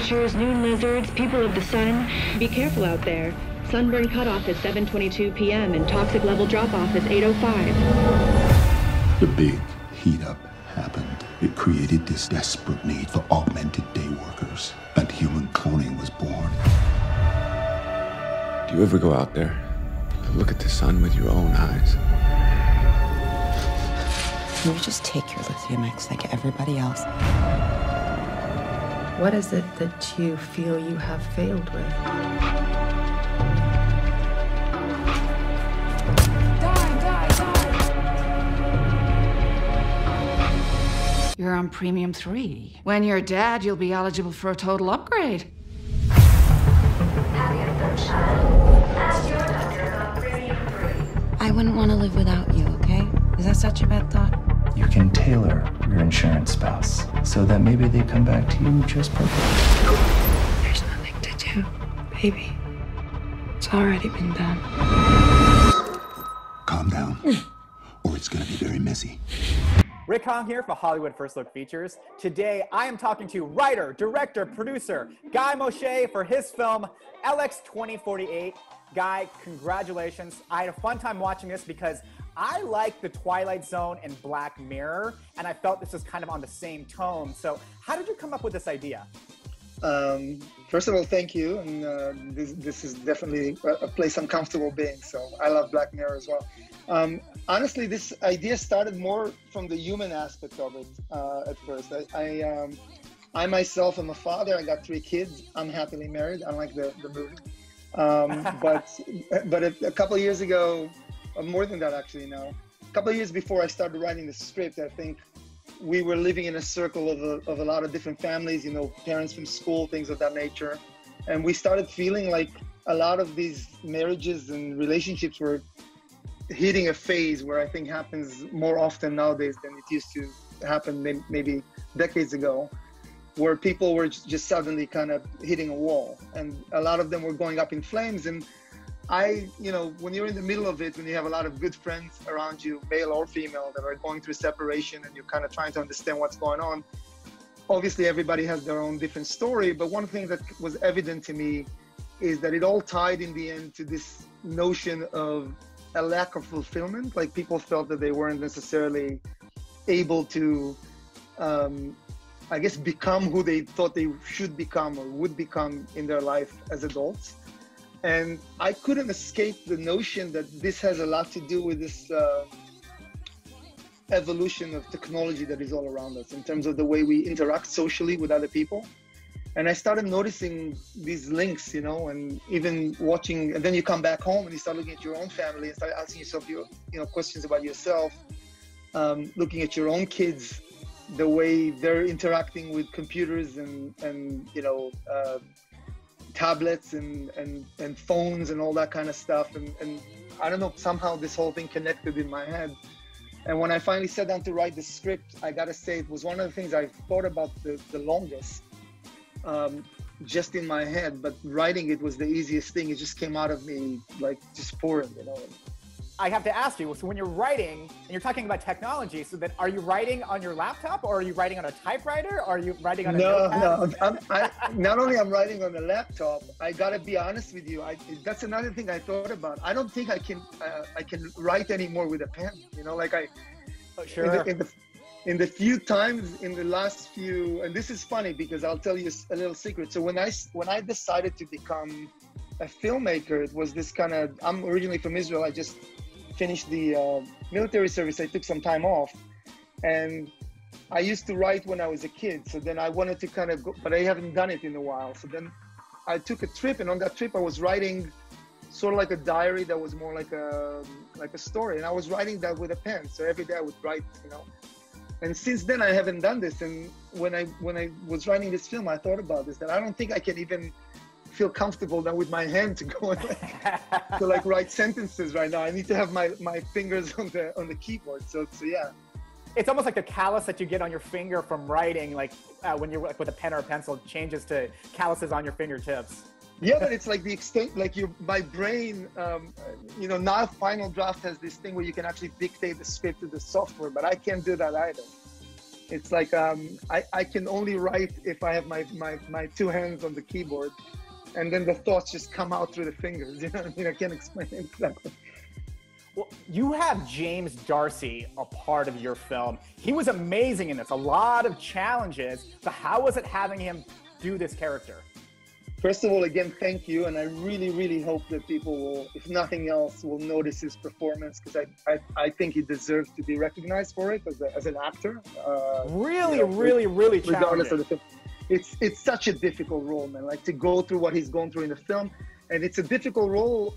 glaciers, noon lizards, people of the sun. Be careful out there. Sunburn cutoff is 7:22 p.m. and toxic level drop-off is 8:05. The big heat-up happened. It created this desperate need for augmented day workers, and human cloning was born. Do you ever go out there, look at the sun with your own eyes? You just take your lithium X like everybody else. What is it that you feel you have failed with? You're on Premium 3. When you're dead, you'll be eligible for a total upgrade. Have your third child. Ask your doctor about Premium 3. I wouldn't want to live without you, okay? Is that such a bad thought? You can tailor your insurance spouse so that maybe they come back to you just perfect. There's nothing to do, baby. It's already been done. Calm down, or it's gonna be very messy. Rick Hong here for Hollywood First Look Features. Today, I am talking to writer, director, producer, Guy Moshe for his film, LX 2048. Guy, congratulations. I had a fun time watching this because I like The Twilight Zone and Black Mirror, and I felt this was kind of on the same tone. So how did you come up with this idea? First of all, thank you. And this is definitely a place I'm comfortable being. So I love Black Mirror as well. Honestly, this idea started more from the human aspect of it at first. I myself am a father. I got 3 kids. I'm happily married, unlike the movie. But a couple of years ago, more than that actually now, a couple of years before I started writing the script, I think we were living in a circle of a lot of different families, you know, parents from school, things of that nature. And we started feeling like a lot of these marriages and relationships were hitting a phase where I think happens more often nowadays than it used to happen maybe decades ago, where people were just suddenly kind of hitting a wall, and a lot of them were going up in flames. And when you're in the middle of it, when you have a lot of good friends around you, male or female, that are going through separation, and you're kind of trying to understand what's going on, obviously everybody has their own different story. But one thing that was evident to me is that it all tied in the end to this notion of a lack of fulfillment. Like, people felt that they weren't necessarily able to, I guess, become who they thought they should become or would become in their life as adults. And I couldn't escape the notion that this has a lot to do with this evolution of technology that is all around us in terms of the way we interact socially with other people. And I started noticing these links, and even watching, and then you come back home and you start looking at your own family and start asking yourself questions about yourself, looking at your own kids, the way they're interacting with computers and tablets and phones and all that kind of stuff. And I don't know, somehow this whole thing connected in my head. And when I finally sat down to write the script, I gotta say, it was one of the things I thought about the longest, just in my head, but writing it was the easiest thing. It just came out of me like just pouring, I have to ask you, so when you're writing and you're talking about technology, so that are you writing on your laptop, or are you writing on a typewriter, or are you writing on a notepad? No. Not only I'm writing on a laptop, I gotta be honest with you. That's another thing I thought about. I don't think I can write anymore with a pen. Sure. In the few times in the last few, and this is funny because I'll tell you a little secret. So when I decided to become a filmmaker, it was this kind of, I'm originally from Israel. I just finished the military service. I took some time off, and I used to write when I was a kid. So then I wanted to kind of go, but I haven't done it in a while. So then I took a trip, and on that trip I was writing sort of like a diary that was more like a story, and I was writing that with a pen. So every day I would write, And since then I haven't done this. And when I was writing this film, I thought about this, that I don't think I can even feel comfortable now with my hand to go and to write sentences right now. I need to have my fingers on the keyboard. So yeah. It's almost like the callus that you get on your finger from writing, when you're with a pen or a pencil, changes to calluses on your fingertips. Yeah, but it's like the extent, my brain, now Final Draft has this thing where you can actually dictate the script to the software, but I can't do that either. It's like I can only write if I have my two hands on the keyboard, and then the thoughts just come out through the fingers. You know what I mean? I can't explain it exactly. Well, you have James Darcy a part of your film. He was amazing in this, a lot of challenges. So how was it having him do this character? First of all, again, thank you. And I really, really hope that people will, if nothing else, will notice his performance, because I think he deserves to be recognized for it as an actor. Really regardless challenging. of the film. It's such a difficult role, man. Like, to go through what he's going through in the film. And it's a difficult role,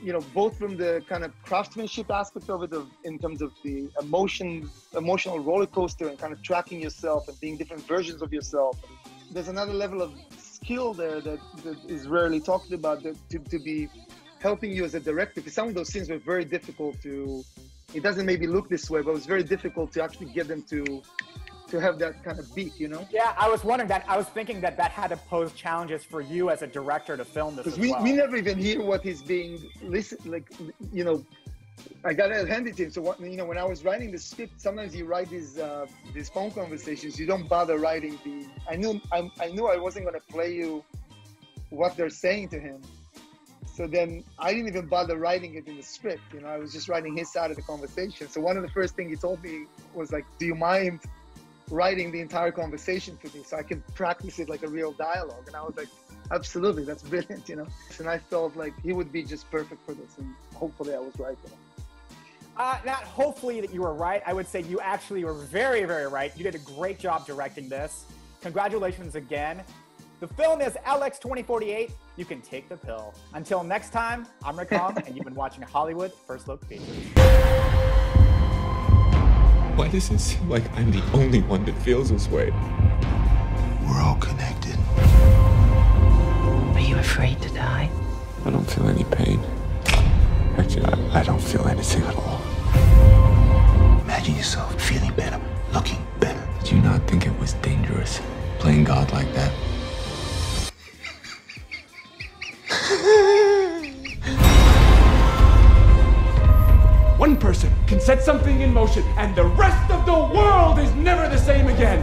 you know, both from the kind of craftsmanship aspect of it, in terms of the emotional roller coaster and kind of tracking yourself and being different versions of yourself. There's another level of skill there that is rarely talked about, that to be helping you as a director. Because some of those scenes were very difficult to, it doesn't maybe look this way, but it was very difficult to actually get them to have that kind of beat, you know? Yeah, I was wondering that. I was thinking that had to pose challenges for you as a director to film this. Because we never even hear what he's being like, you know. I gotta hand it to him. So what, you know, when I was writing the script, sometimes you write these phone conversations. You don't bother writing the. I knew I wasn't gonna play you what they're saying to him. So then I didn't even bother writing it in the script. You know, I was just writing his side of the conversation. So one of the first things he told me was like, "Do you mind writing the entire conversation for me so I can practice it like a real dialogue?" And I was like, absolutely, that's brilliant, you know? And I felt like he would be just perfect for this, and hopefully I was right, you know? Not hopefully that you were right. I would say you actually were very, very right. You did a great job directing this. Congratulations again. The film is LX 2048. You can take the pill. Until next time, I'm Rakam, and you've been watching Hollywood First Look Features. Why does it seem like I'm the only one that feels this way? We're all connected. Are you afraid to die? I don't feel any pain. Actually, I don't feel anything at all. Imagine yourself feeling better, looking better. Did you not think it was dangerous, playing God like that? One person can set something in motion, and the rest of the world is never the same again.